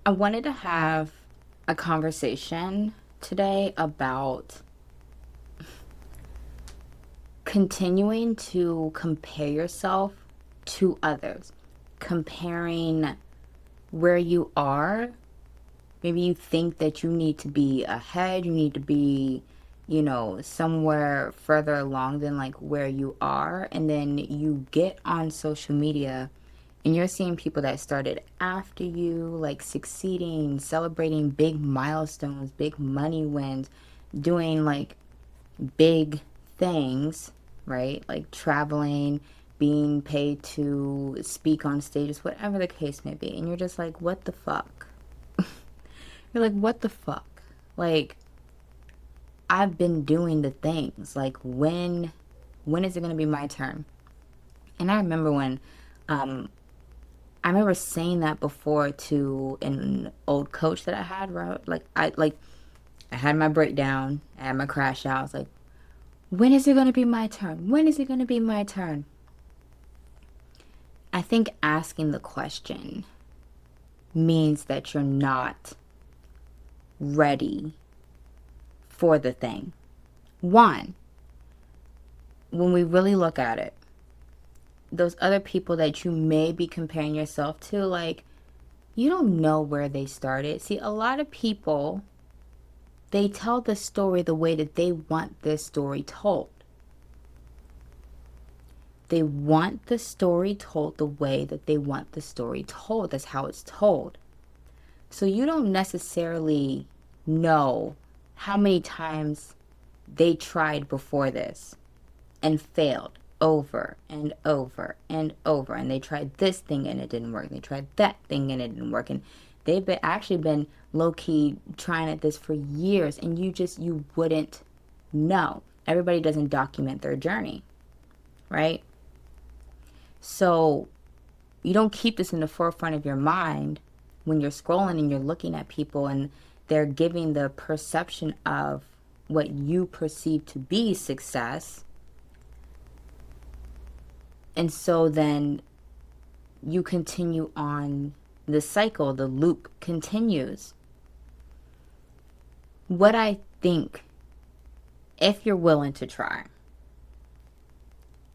I wanted to have a conversation today about continuing to compare yourself to others, comparing where you are. Maybe you think that you need to be ahead, you need to be, somewhere further along than like where you are. And then you get on social media and you're seeing people that started after you, like succeeding, celebrating big milestones, big money wins, doing like big things, right? Like traveling, being paid to speak on stages, whatever the case may be. And you're just like, what the fuck? You're like, what the fuck? Like, I've been doing the things. Like, when is it gonna be my turn? And I remember when I remember saying that before to an old coach that I had, right? I had my breakdown, I had my crash out. I was like, when is it gonna be my turn? When is it gonna be my turn? I think asking the question means that you're not ready for the thing. One, when we really look at it, those other people that you may be comparing yourself to, like, you don't know where they started. See, a lot of people, they tell the story the way that they want this story told. They want the story told the way that they want the story told. That's how it's told. So you don't necessarily know how many times they tried before this and failed over and over and over. And they tried this thing and it didn't work. They tried that thing and it didn't work. And they've actually been low-key trying at this for years, and you wouldn't know. Everybody doesn't document their journey, right? So you don't keep this in the forefront of your mind when you're scrolling and you're looking at people and they're giving the perception of what you perceive to be success. And so then you continue on the cycle, the loop continues. What I think, if you're willing to try,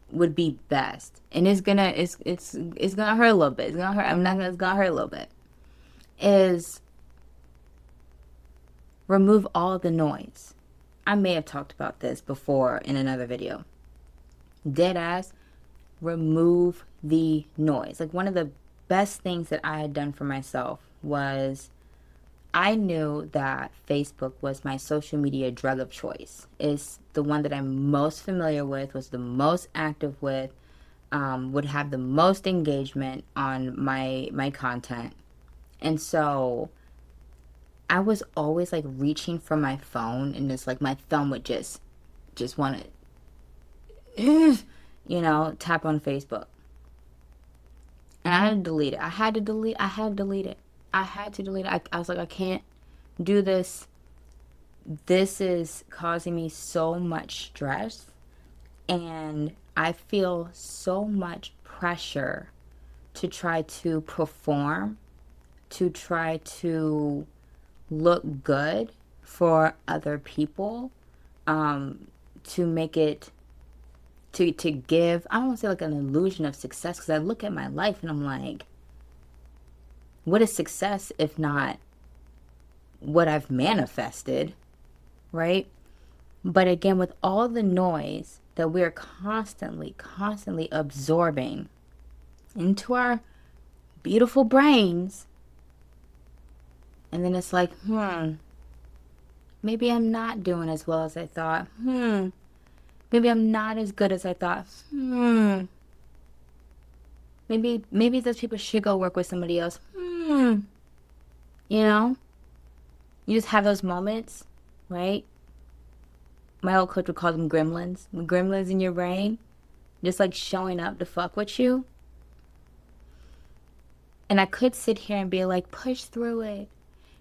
would be best, and it's gonna hurt a little bit. It's gonna hurt. I'm not gonna. It's gonna hurt a little bit. Is remove all the noise. I may have talked about this before in another video. Dead ass, remove the noise. Like, one of the best things that I had done for myself was I knew that Facebook was my social media drug of choice. It's the one that I'm most familiar with, was the most active with, would have the most engagement on my content. And so I was always like reaching for my phone, and just like my thumb would just want to tap on Facebook. And I had to delete it. I had to delete it. I was like, I can't do this. This is causing me so much stress, and I feel so much pressure to try to perform, to try to look good for other people, to make it, to give, I don't want to say like an illusion of success, because I look at my life and I'm like, what is success if not what I've manifested, right? But again, with all the noise that we're constantly absorbing into our beautiful brains, and then it's like, maybe I'm not doing as well as I thought. Maybe I'm not as good as I thought. Maybe those people should go work with somebody else. You know? You just have those moments, right? My old coach would call them gremlins. The gremlins in your brain, just like showing up to fuck with you. And I could sit here and be like, push through it.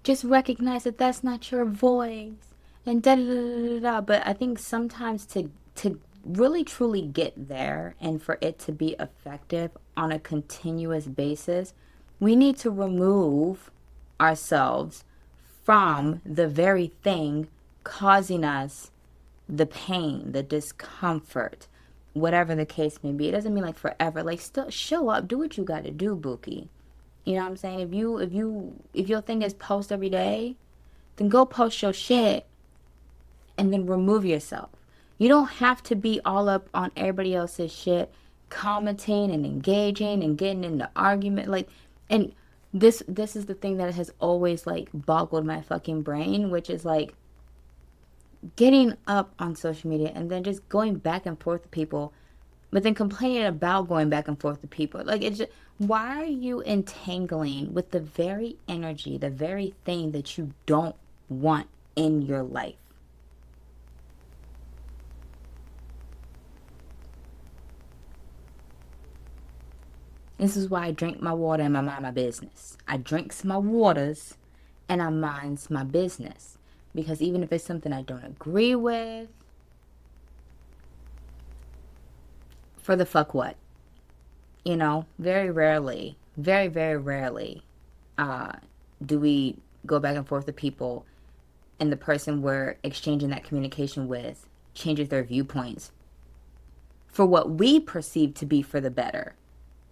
Just recognize that that's not your voice. And da da da da da. But I think sometimes to really truly get there, and for it to be effective on a continuous basis, we need to remove ourselves from the very thing causing us the pain, the discomfort, whatever the case may be. It doesn't mean like forever. Like, still show up, do what you got to do, Bookie. You know what I'm saying? If your thing is post every day, then go post your shit and then remove yourself. You don't have to be all up on everybody else's shit, commenting and engaging and getting into argument. Like, and this is the thing that has always like boggled my fucking brain, which is like getting up on social media and then just going back and forth with people, but then complaining about going back and forth with people. Like, it's just, why are you entangling with the very energy, the very thing that you don't want in your life? This is why I drink my water and I mind my business. I drinks my waters and I minds my business. Because even if it's something I don't agree with, for the fuck what? You know, very rarely, very, very rarely do we go back and forth with people and the person we're exchanging that communication with changes their viewpoints for what we perceive to be for the better.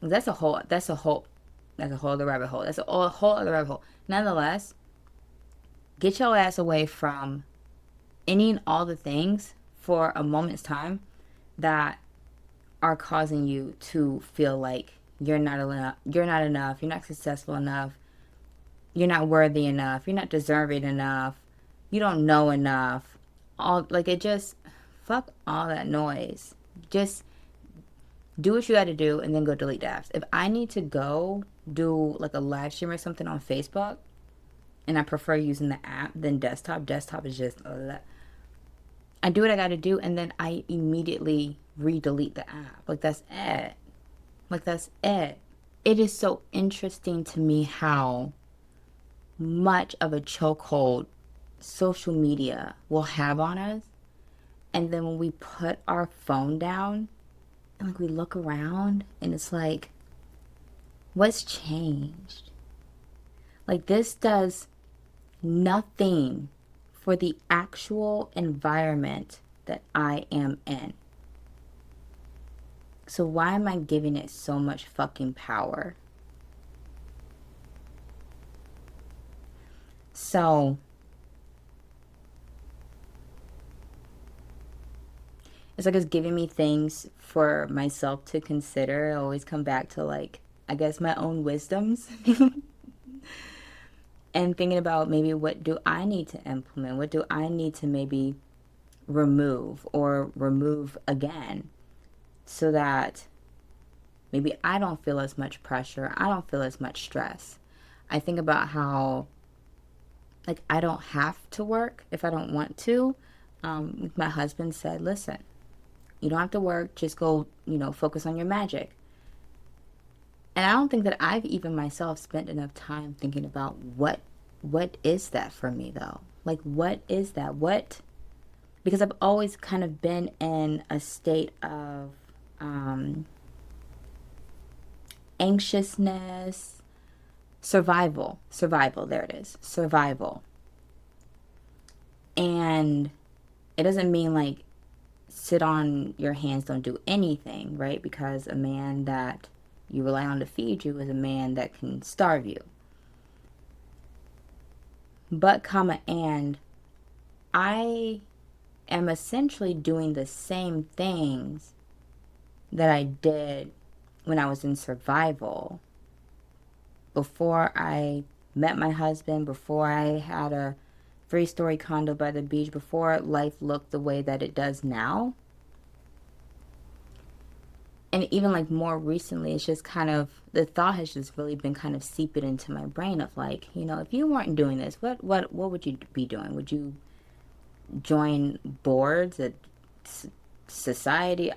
That's a whole other rabbit hole. That's a whole other rabbit hole. Nonetheless, get your ass away from any and all the things for a moment's time that are causing you to feel like you're not enough, you're not successful enough, you're not worthy enough, you're not deserving enough, you don't know enough. All like, it just, fuck all that noise. Just do what you got to do and then go delete the apps. If I need to go do like a live stream or something on Facebook, and I prefer using the app than desktop. Desktop is just, I do what I got to do, and then I immediately re-delete the app. Like, that's it. Like, that's it. It is so interesting to me how much of a chokehold social media will have on us. And then when we put our phone down and like we look around and it's like, what's changed? Like, this does nothing for the actual environment that I am in. So why am I giving it so much fucking power? So it's like it's giving me things for myself to consider. I always come back to, like, I guess my own wisdoms. And thinking about maybe what do I need to implement? What do I need to maybe remove or remove again so that maybe I don't feel as much pressure. I don't feel as much stress. I think about how, like, I don't have to work if I don't want to. My husband said, listen, you don't have to work. Just go, focus on your magic. And I don't think that I've even myself spent enough time thinking about what is that for me, though? Like, what is that? Because I've always kind of been in a state of anxiousness, survival, there it is, survival. And it doesn't mean like sit on your hands, don't do anything, right? Because a man that you rely on to feed you is a man that can starve you. But, and I am essentially doing the same things that I did when I was in survival. Before I met my husband, before I had a 3-story condo by the beach, before life looked the way that it does now. And even like more recently, it's just kind of, the thought has just really been kind of seeping into my brain of like, if you weren't doing this, what would you be doing? Would you join boards at society?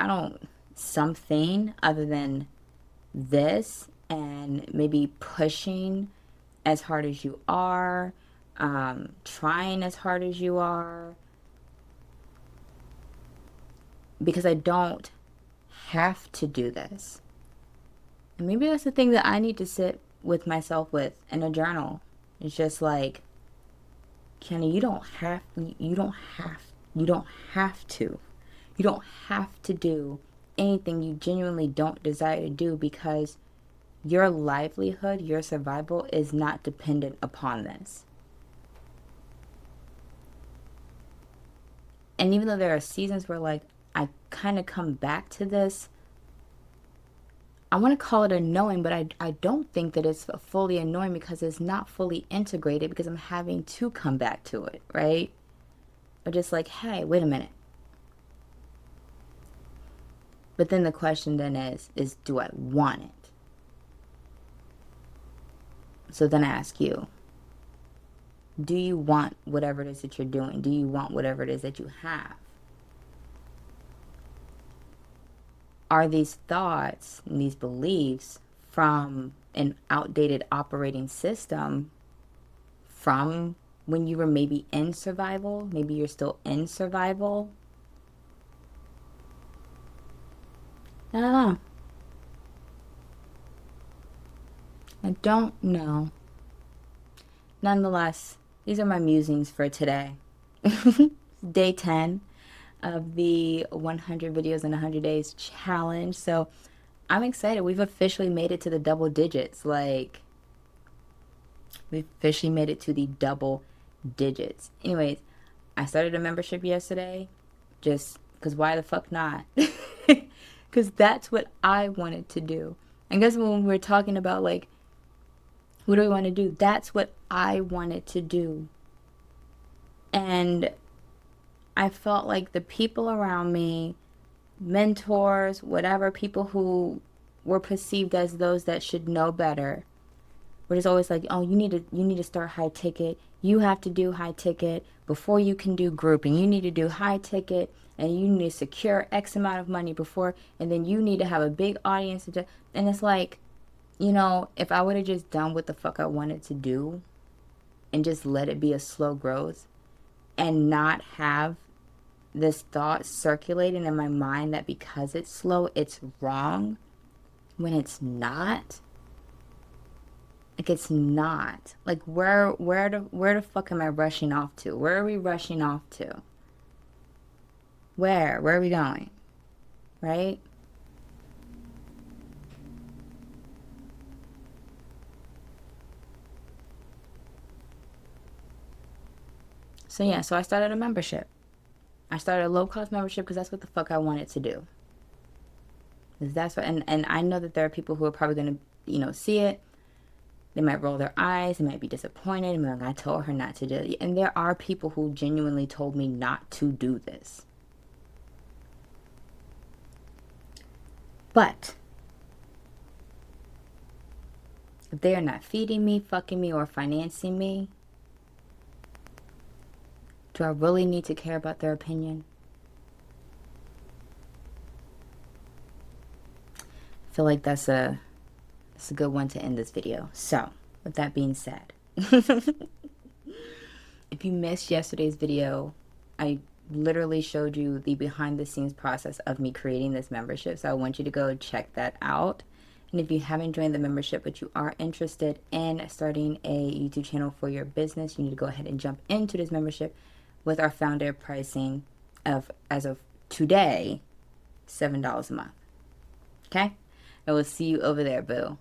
Something other than this, and maybe pushing as hard as you are, trying as hard as you are, because I don't have to do this. And maybe that's the thing that I need to sit with myself with in a journal. It's just like, Kenny, you don't have to. You don't have to do anything you genuinely don't desire to do, because your livelihood, your survival is not dependent upon this. And even though there are seasons where like I kind of come back to this, I want to call it annoying, but I don't think that it's fully annoying, because it's not fully integrated, because I'm having to come back to it, right? But just like, hey, wait a minute. But then the question then is do I want it? So then I ask you, do you want whatever it is that you're doing? Do you want whatever it is that you have? Are these thoughts and these beliefs from an outdated operating system from when you were maybe in survival? Maybe you're still in survival. I don't know. I don't know. Nonetheless, these are my musings for today. Day 10 of the 100 videos in 100 days challenge. So I'm excited. We've officially made it to the double digits. Like, we've officially made it to the double digits. Anyways, I started a membership yesterday, just because why the fuck not? Because that's what I wanted to do. And guess when we're talking about like, what do we want to do? That's what I wanted to do. And I felt like the people around me, mentors, whatever, people who were perceived as those that should know better, were just always like, oh, you need to start high ticket. You have to do high ticket before you can do group, and you need to do high ticket, and you need to secure X amount of money before, and then you need to have a big audience. And it's like, you know, if I would have just done what the fuck I wanted to do and just let it be a slow growth and not have this thought circulating in my mind that because it's slow, it's wrong, when it's not. Like, it's not. Like, where the fuck am I rushing off to? Where are we rushing off to? Where are we going? Right? So yeah, so I started a membership. I started a low-cost membership because that's what the fuck I wanted to do. Because that's what, and I know that there are people who are probably going to, you know, see it. They might roll their eyes. They might be disappointed. And be like, I told her not to do it. And there are people who genuinely told me not to do this. But if they are not feeding me, fucking me, or financing me, do I really need to care about their opinion? I feel like that's a good one to end this video. So, with that being said, if you missed yesterday's video, I literally showed you the behind the scenes process of me creating this membership. So I want you to go check that out. And if you haven't joined the membership, but you are interested in starting a YouTube channel for your business, you need to go ahead and jump into this membership with our founder pricing of, as of today, $7 a month. Okay? I will see you over there, boo.